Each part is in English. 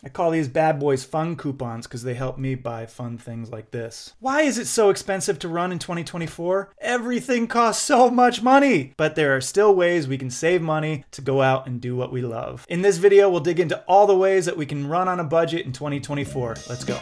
I call these bad boys fun coupons because they help me buy fun things like this. Why is it so expensive to run in 2024? Everything costs so much money, but there are still ways we can save money to go out and do what we love. In this video, we'll dig into all the ways that we can run on a budget in 2024. Let's go.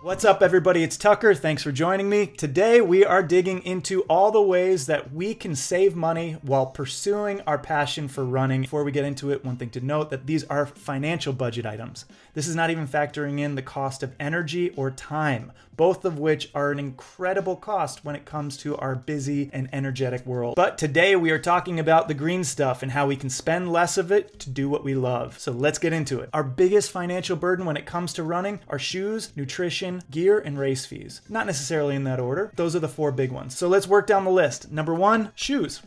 What's up, everybody? It's Tucker. Thanks for joining me. Today, we are digging into all the ways that we can save money while pursuing our passion for running. Before we get into it, one thing to note that these are financial budget items. This is not even factoring in the cost of energy or time, both of which are an incredible cost when it comes to our busy and energetic world. But today, we are talking about the green stuff and how we can spend less of it to do what we love. So let's get into it. Our biggest financial burden when it comes to running are shoes, nutrition, gear, and race fees. Not necessarily in that order. Those are the four big ones. So let's work down the list. Number one, shoes.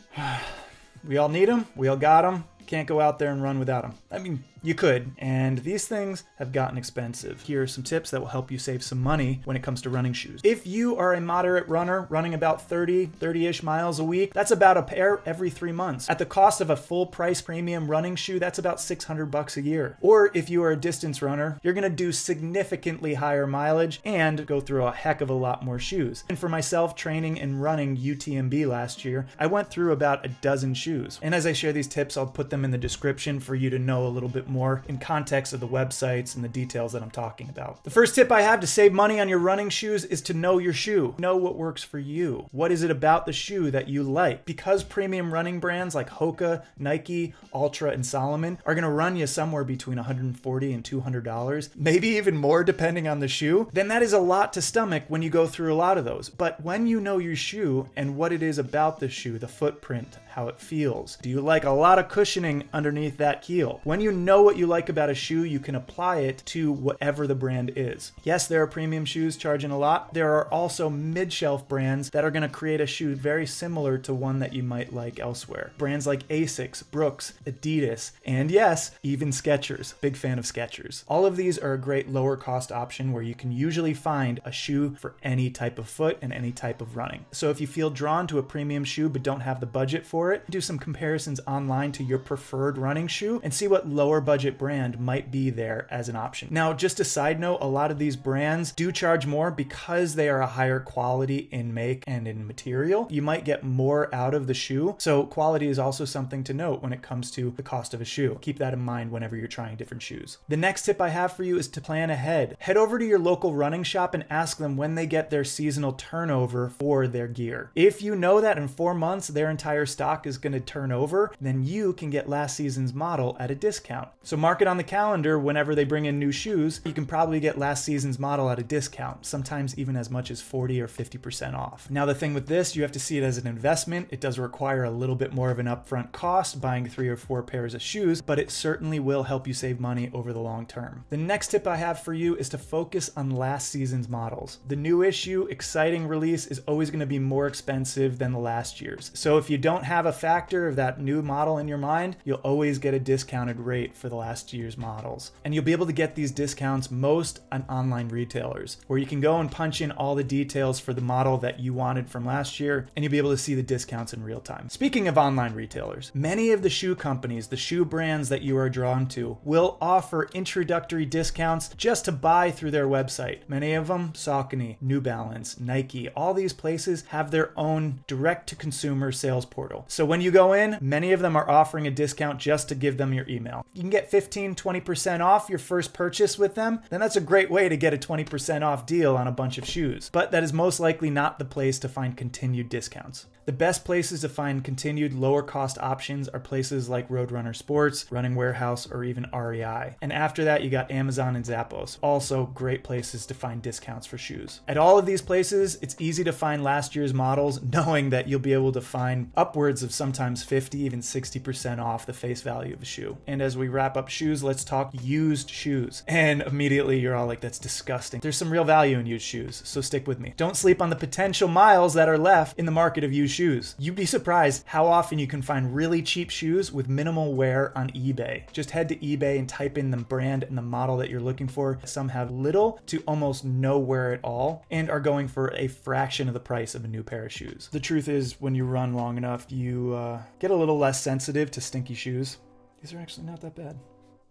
We all need them. We all got them. Can't go out there and run without them. I mean, you could, and these things have gotten expensive. Here are some tips that will help you save some money when it comes to running shoes. If you are a moderate runner, running about 30-ish miles a week, that's about a pair every 3 months. At the cost of a full price premium running shoe, that's about $600 a year. Or if you are a distance runner, you're gonna do significantly higher mileage and go through a heck of a lot more shoes. And for myself, training and running UTMB last year, I went through about a dozen shoes. And as I share these tips, I'll put them in the description for you to know a little bit more in context of the websites and the details that I'm talking about. The first tip I have to save money on your running shoes is to know your shoe. Know what works for you. What is it about the shoe that you like? Because premium running brands like Hoka, Nike, Ultra, and Salomon are gonna run you somewhere between $140 and $200, maybe even more depending on the shoe, then that is a lot to stomach when you go through a lot of those. But when you know your shoe and what it is about the shoe, the footprint, how it feels. Do you like a lot of cushioning underneath that heel? When you know what you like about a shoe, you can apply it to whatever the brand is. Yes, there are premium shoes charging a lot. There are also mid-shelf brands that are going to create a shoe very similar to one that you might like elsewhere. Brands like Asics, Brooks, Adidas, and yes, even Skechers. Big fan of Skechers. All of these are a great lower cost option where you can usually find a shoe for any type of foot and any type of running. So if you feel drawn to a premium shoe but don't have the budget for it, do some comparisons online to your preferred running shoe and see what lower budget brand might be there as an option. Now, just a side note, a lot of these brands do charge more because they are a higher quality in make and in material. You might get more out of the shoe. So quality is also something to note when it comes to the cost of a shoe. Keep that in mind whenever you're trying different shoes. The next tip I have for you is to plan ahead. Head over to your local running shop and ask them when they get their seasonal turnover for their gear. If you know that in 4 months their entire stock is going to turn over, then you can get last season's model at a discount. So mark it on the calendar whenever they bring in new shoes. You can probably get last season's model at a discount, sometimes even as much as 40 or 50% off. Now the thing with this, you have to see it as an investment. It does require a little bit more of an upfront cost buying 3 or 4 pairs of shoes, but it certainly will help you save money over the long term. The next tip I have for you is to focus on last season's models. The new issue, exciting release is always going to be more expensive than the last year's. So if you don't have a factor of that new model in your mind, you'll always get a discounted rate for the last year's models. And you'll be able to get these discounts most on online retailers, where you can go and punch in all the details for the model that you wanted from last year, and you'll be able to see the discounts in real time. Speaking of online retailers, many of the shoe companies, the shoe brands that you are drawn to, will offer introductory discounts just to buy through their website. Many of them, Saucony, New Balance, Nike, all these places have their own direct-to-consumer sales portal. So when you go in, many of them are offering a discount just to give them your email. You can get 15-20% off your first purchase with them, then that's a great way to get a 20% off deal on a bunch of shoes. But that is most likely not the place to find continued discounts. The best places to find continued lower cost options are places like Roadrunner Sports, Running Warehouse, or even REI. And after that, you got Amazon and Zappos. Also great places to find discounts for shoes. At all of these places, it's easy to find last year's models, knowing that you'll be able to find upwards of sometimes 50, even 60% off the face value of a shoe. And as we wrap up shoes, let's talk used shoes. And immediately you're all like, that's disgusting. There's some real value in used shoes, so stick with me. Don't sleep on the potential miles that are left in the market of used shoes. You'd be surprised how often you can find really cheap shoes with minimal wear on eBay. Just head to eBay and type in the brand and the model that you're looking for. Some have little to almost no wear at all and are going for a fraction of the price of a new pair of shoes. The truth is, when you run long enough, you get a little less sensitive to stinky shoes. These are actually not that bad.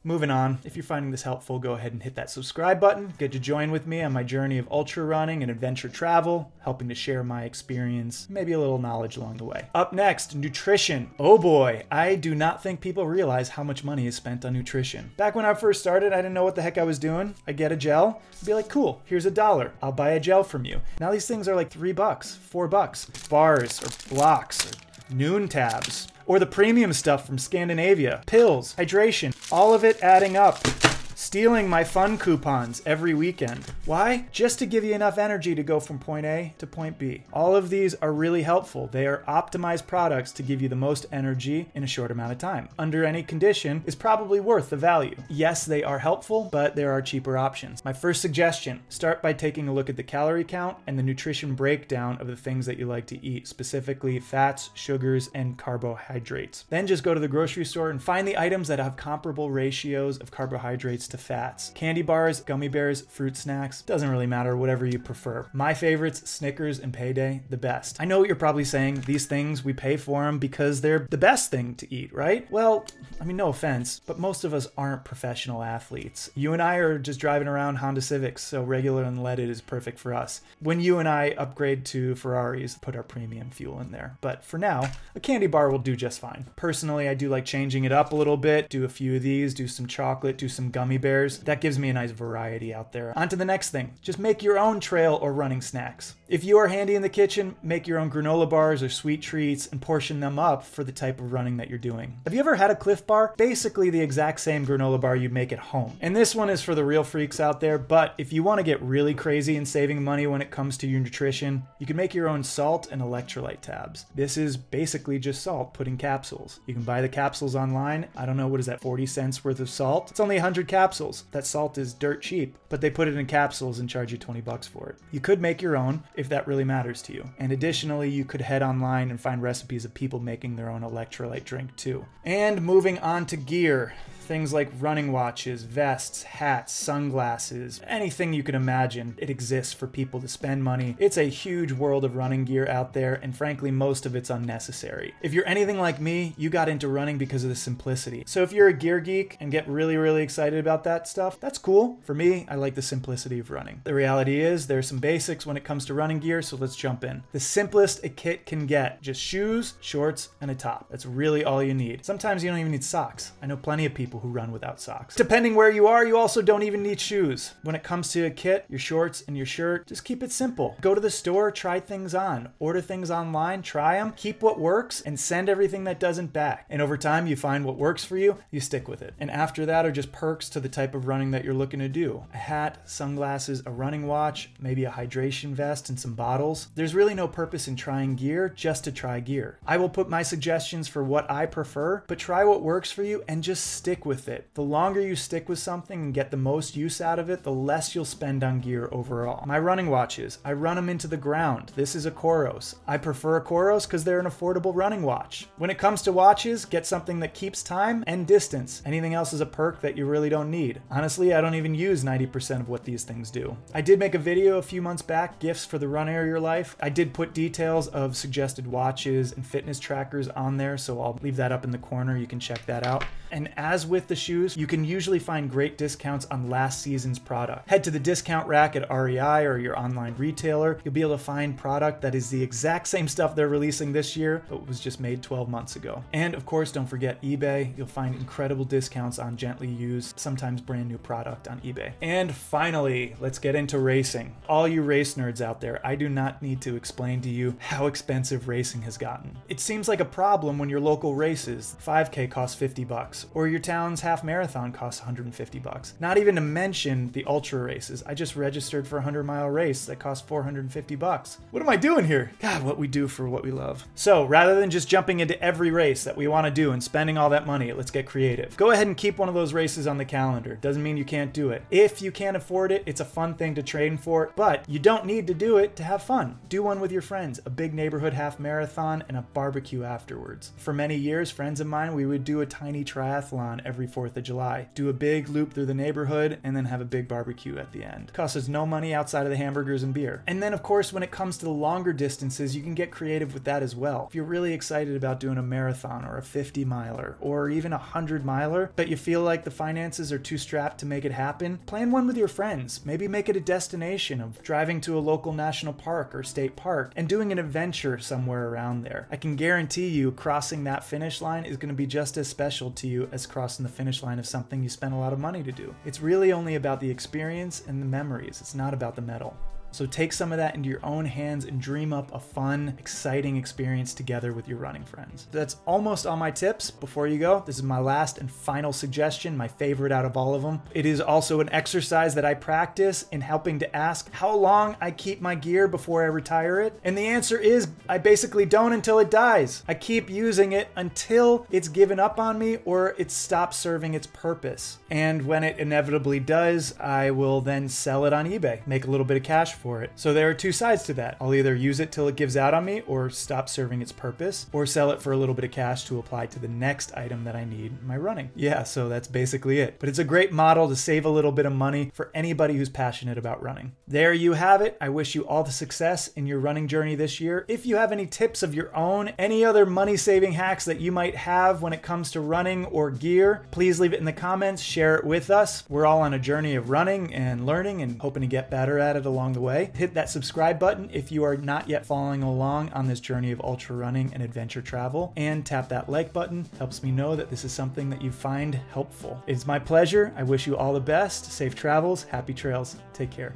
Moving on, if you're finding this helpful, go ahead and hit that subscribe button. Get to join with me on my journey of ultra running and adventure travel, helping to share my experience, maybe a little knowledge along the way. Up next, nutrition. Oh boy, I do not think people realize how much money is spent on nutrition. Back when I first started, I didn't know what the heck I was doing. I'd get a gel, I'd be like, cool, here's $1. I'll buy a gel from you. Now these things are like $3, $4. Bars or blocks or noon tabs. Or the premium stuff from Scandinavia, pills, hydration, all of it adding up. Stealing my fun coupons every weekend. Why? Just to give you enough energy to go from point A to point B. All of these are really helpful. They are optimized products to give you the most energy in a short amount of time. Under any condition is probably worth the value. Yes, they are helpful, but there are cheaper options. My first suggestion, start by taking a look at the calorie count and the nutrition breakdown of the things that you like to eat, specifically fats, sugars, and carbohydrates. Then just go to the grocery store and find the items that have comparable ratios of carbohydrates to fats. Candy bars, gummy bears, fruit snacks, doesn't really matter, whatever you prefer. My favorites, Snickers and Payday, the best. I know what you're probably saying, these things, we pay for them because they're the best thing to eat, right? Well, I mean, no offense, but most of us aren't professional athletes. You and I are just driving around Honda Civics, so regular unleaded is perfect for us. When you and I upgrade to Ferraris, put our premium fuel in there. But for now, a candy bar will do just fine. Personally, I do like changing it up a little bit, do a few of these, do some chocolate, do some gummy bears. That gives me a nice variety out there. On to the next thing. Just make your own trail or running snacks. If you are handy in the kitchen, make your own granola bars or sweet treats and portion them up for the type of running that you're doing. Have you ever had a Cliff Bar? Basically the exact same granola bar you'd make at home. And this one is for the real freaks out there, but if you want to get really crazy in saving money when it comes to your nutrition, you can make your own salt and electrolyte tabs. This is basically just salt put in capsules. You can buy the capsules online. I don't know, what is that, 40 cents worth of salt? It's only 100 capsules. That salt is dirt cheap, but they put it in capsules and charge you 20 bucks for it. You could make your own if that really matters to you. And additionally, you could head online and find recipes of people making their own electrolyte drink too. And moving on to gear. Things like running watches, vests, hats, sunglasses, anything you can imagine, it exists for people to spend money. It's a huge world of running gear out there, and frankly, most of it's unnecessary. If you're anything like me, you got into running because of the simplicity. So if you're a gear geek and get really, really excited about that stuff, that's cool. For me, I like the simplicity of running. The reality is there's some basics when it comes to running gear, so let's jump in. The simplest a kit can get, just shoes, shorts, and a top. That's really all you need. Sometimes you don't even need socks. I know plenty of people who run without socks. Depending where you are, you also don't even need shoes. When it comes to a kit, your shorts and your shirt, just keep it simple. Go to the store, try things on, order things online, try them, keep what works, and send everything that doesn't back. And over time, you find what works for you, you stick with it. And after that are just perks to the type of running that you're looking to do. A hat, sunglasses, a running watch, maybe a hydration vest, and some bottles. There's really no purpose in trying gear just to try gear. I will put my suggestions for what I prefer, but try what works for you and just stick with it. The longer you stick with something and get the most use out of it, the less you'll spend on gear overall. My running watches, I run them into the ground. This is a Coros. I prefer a Coros because they're an affordable running watch. When it comes to watches, get something that keeps time and distance. Anything else is a perk that you really don't need. Honestly, I don't even use 90% of what these things do. I did make a video a few months back, gifts for the runner of your life. I did put details of suggested watches and fitness trackers on there, so I'll leave that up in the corner. You can check that out. And as with the shoes, you can usually find great discounts on last season's product. Head to the discount rack at REI or your online retailer. You'll be able to find product that is the exact same stuff they're releasing this year, but was just made 12 months ago. And of course, don't forget eBay. You'll find incredible discounts on gently used, sometimes sometimes brand new product on eBay. And finally, let's get into racing. All you race nerds out there, I do not need to explain to you how expensive racing has gotten. It seems like a problem when your local races, 5K costs 50 bucks, or your town's half marathon costs 150 bucks. Not even to mention the ultra races. I just registered for a 100-mile race that cost 450 bucks. What am I doing here? God, what we do for what we love. So rather than just jumping into every race that we want to do and spending all that money, let's get creative. Go ahead and keep one of those races on the calendar. Doesn't mean you can't do it. If you can't afford it, it's a fun thing to train for, but you don't need to do it to have fun. Do one with your friends, a big neighborhood half marathon and a barbecue afterwards. For many years, friends of mine, we would do a tiny triathlon every 4th of July. Do a big loop through the neighborhood and then have a big barbecue at the end. Costs us no money outside of the hamburgers and beer. And then of course, when it comes to the longer distances, you can get creative with that as well. If you're really excited about doing a marathon or a 50 miler or even a 100 miler, but you feel like the finances are too strapped to make it happen, plan one with your friends. Maybe make it a destination of driving to a local national park or state park and doing an adventure somewhere around there. I can guarantee you crossing that finish line is going to be just as special to you as crossing the finish line of something you spent a lot of money to do. It's really only about the experience and the memories. It's not about the medal. So take some of that into your own hands and dream up a fun, exciting experience together with your running friends. That's almost all my tips. Before you go, this is my last and final suggestion, my favorite out of all of them. It is also an exercise that I practice in helping to ask how long I keep my gear before I retire it. And the answer is I basically don't until it dies. I keep using it until it's given up on me or it stops serving its purpose. And when it inevitably does, I will then sell it on eBay, make a little bit of cash for it. So there are two sides to that. I'll either use it till it gives out on me or stop serving its purpose, or sell it for a little bit of cash to apply to the next item that I need in my running. Yeah, so that's basically it. But it's a great model to save a little bit of money for anybody who's passionate about running. There you have it. I wish you all the success in your running journey this year. If you have any tips of your own, any other money-saving hacks that you might have when it comes to running or gear, please leave it in the comments, share it with us. We're all on a journey of running and learning and hoping to get better at it along the way. Hit that subscribe button if you are not yet following along on this journey of ultra running and adventure travel, and tap that like button. Helps me know that this is something that you find helpful. It's my pleasure. I wish you all the best. Safe travels, happy trails. Take care.